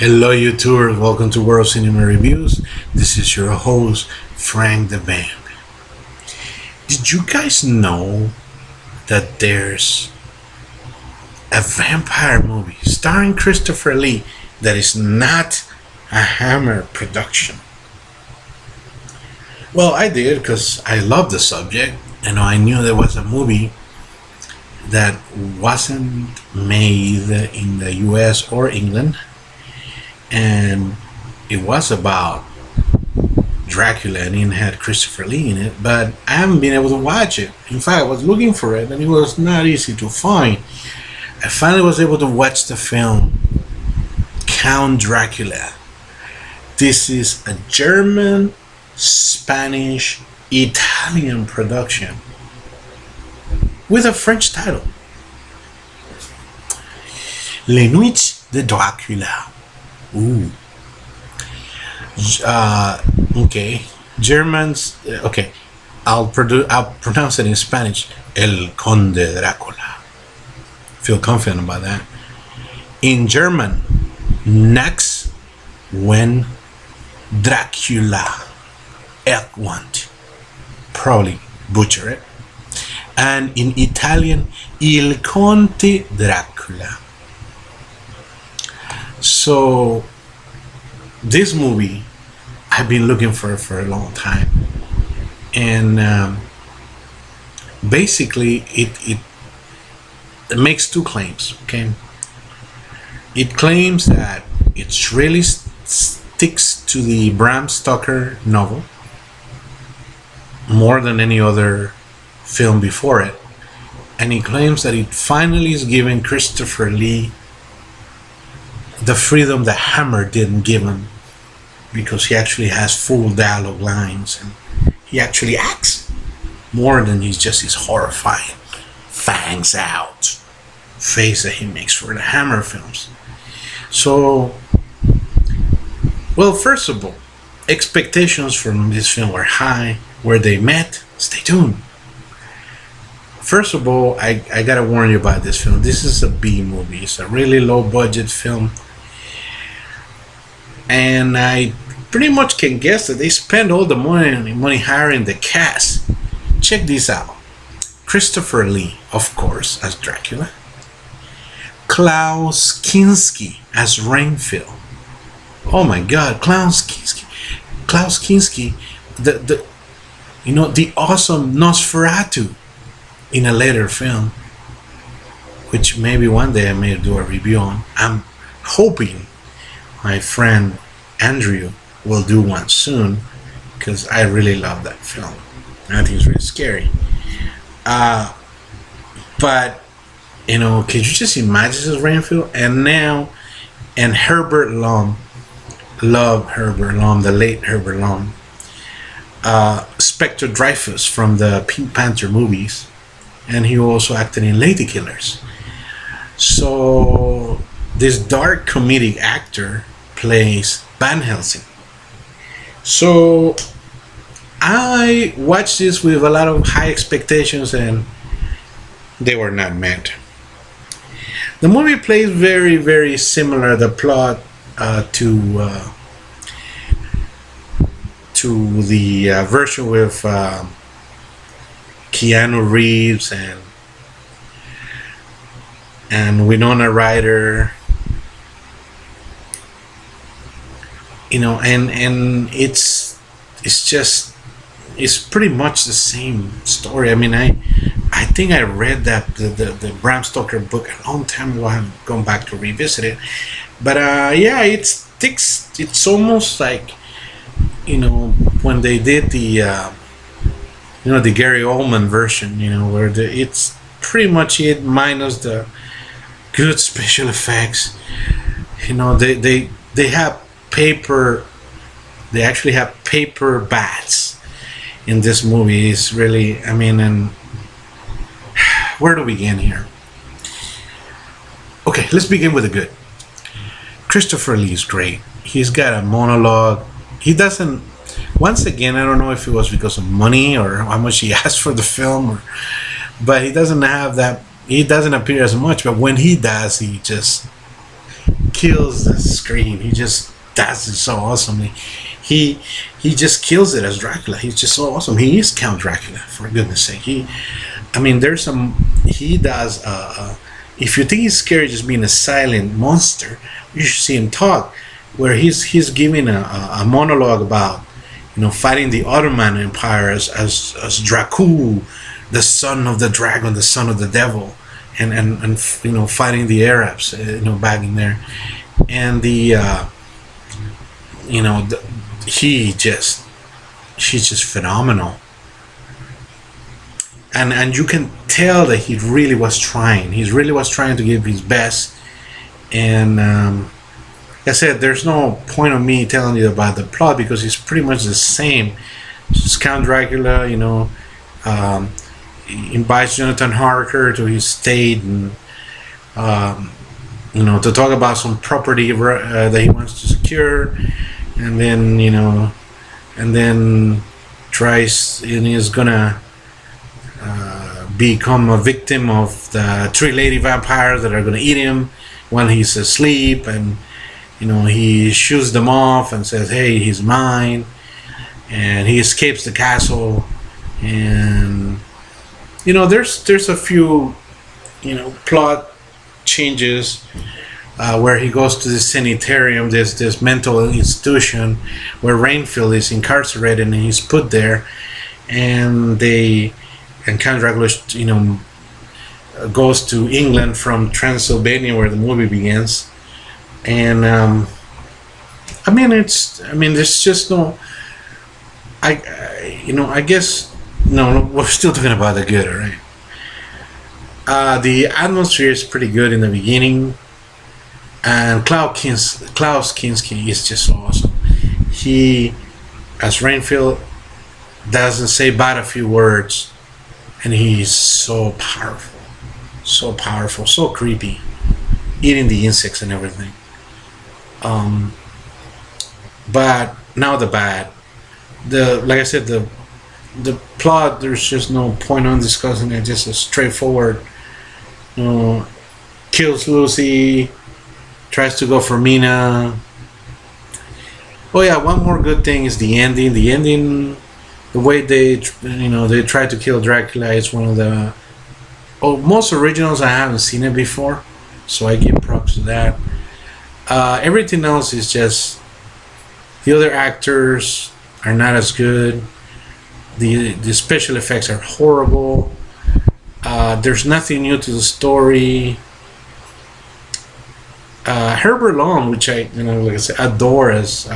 Hello YouTubers, welcome to World Cinema Reviews. This is your host, Frank the Band. Did you guys know that there's a vampire movie starring Christopher Lee that is not a Hammer production? Well, I did because I love the subject and I knew there was a movie that wasn't made in the US or England, and it was about Dracula and it had Christopher Lee in it, but I haven't been able to watch it. In fact, I was looking for it and it was not easy to find. I finally was able to watch the film Count Dracula. This is a German, Spanish, Italian production with a French title. Les Nuits de Dracula. Ooh. Okay. Germans. Okay. I'll pronounce it in Spanish. El Conde Dracula. Feel confident about that. In German, Nax when Dracula. Erquant. Probably butcher it. And in Italian, Il Conte Dracula. So this movie I've been looking for a long time, and basically it makes two claims. Okay, it claims that it really sticks to the Bram Stoker novel more than any other film before it, and it claims that it finally is giving Christopher Lee the freedom that Hammer didn't give him, because he actually has full dialogue lines and he actually acts more than he's just his horrifying fangs out face that he makes for the Hammer films. So, well, first of all, expectations from this film were high. Where they met, stay tuned. First of all, I gotta warn you about this film. This is a B movie. It's a really low budget film, and I pretty much can guess that they spend all the money hiring the cast. Check this out. Christopher Lee, of course, as Dracula. Klaus Kinski as Renfield. Oh my God, Klaus Kinski. Klaus Kinski, the awesome Nosferatu in a later film, which maybe one day I may do a review on. I'm hoping my friend Andrew will do one soon, because I really love that film. I think it's really scary. But can you just imagine this Renfield? And Herbert Lom, love Herbert Lom, the late Herbert Lom. Spectre Dreyfus from the Pink Panther movies, and he also acted in Lady Killers. So this dark comedic actor plays Van Helsing. So I watched this with a lot of high expectations, and they were not met. The movie plays very, very similar, the plot to the version with Keanu Reeves and Winona Ryder. And it's pretty much the same story. I mean, I think I read that the Bram Stoker book a long time ago. I haven't gone back to revisit it, but yeah, it's almost like when they did the the Gary Oldman version, where it's pretty much it minus the good special effects. They have paper. They actually have paper bats in this movie. It's really, and where do we begin here? Okay, let's begin with the good. Christopher Lee is great. He's got a monologue. He doesn't. Once again, I don't know if it was because of money or how much he asked for the film, but he doesn't have that. He doesn't appear as much. But when he does, he just kills the screen. He just does it so awesomely. He just kills it as Dracula. He's just so awesome. He is Count Dracula, for goodness sake. There's some. He does. If you think he's scary, just being a silent monster, you should see him talk. Where he's giving a monologue about, fighting the Ottoman Empire as Dracul, the son of the dragon, the son of the devil, and fighting the Arabs, back in there, and she's just phenomenal, and you can tell that he really was trying. He really was trying to give his best, and like I said, there's no point of me telling you about the plot because it's pretty much the same. Just Count Dracula, invites Jonathan Harker to his estate, and to talk about some property that he wants to secure, and then tries and is gonna become a victim of the three lady vampires that are gonna eat him while he's asleep, and he shoots them off and says, "Hey, he's mine," and he escapes the castle, and there's a few plot changes where he goes to the sanitarium, this mental institution where Rainfield is incarcerated, and he's put there, and Count Dracula goes to England from Transylvania, where the movie begins, and there's just no, I guess, no, we're still talking about the good, all right? The atmosphere is pretty good in the beginning, and Klaus Kinski is just so awesome. He, as Rainfield, doesn't say but a few words, and he's so powerful, so creepy, eating the insects and everything. But now the bad. Like I said, the plot, there's just no point on discussing it. Just a straightforward, kills Lucy, tries to go for Mina. Oh yeah, one more good thing is the ending. The ending, the way they try to kill Dracula is one of the most originals. I haven't seen it before, so I give props to that. Everything else is just, the other actors are not as good. The special effects are horrible. There's nothing new to the story. Herbert Lom, which I like I said, adore as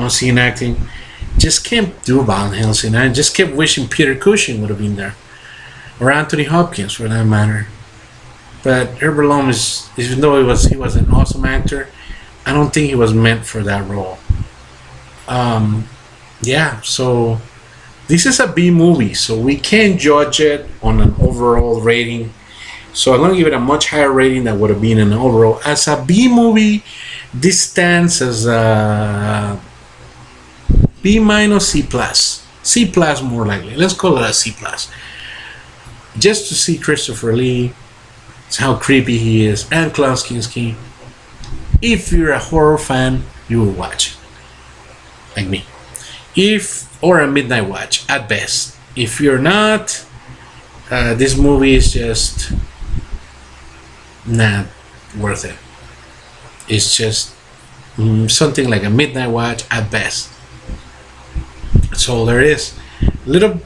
scene acting, just can't do Van Helsing. I just kept wishing Peter Cushing would have been there, or Anthony Hopkins for that matter. But Herbert Lom is, even though he was an awesome actor, I don't think he was meant for that role. So this is a B movie, so we can't judge it on an overall rating. So I'm going to give it a much higher rating than would have been an overall. As a B movie, this stands as a B minus, C plus. C plus more likely. Let's call it a C plus. Just to see Christopher Lee, how creepy he is, and Klaus Kinski. If you're a horror fan, you will watch it. Like me. Or a midnight watch at best. If you're not, this movie is just not worth it. It's just something like a midnight watch at best. That's all there is. A little,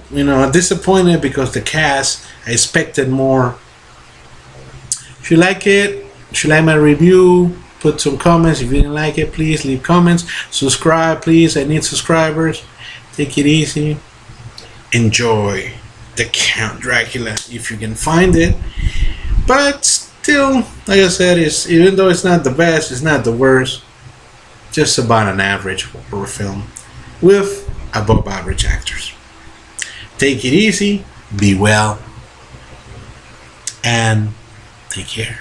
disappointed because the cast, I expected more. If you like it, if you like my review, put some comments. If you didn't like it, please leave comments. Subscribe, please. I need subscribers. Take it easy. Enjoy the Count Dracula if you can find it. But still, like I said, even though it's not the best, it's not the worst. Just about an average horror film with above average actors. Take it easy. Be well. And take care.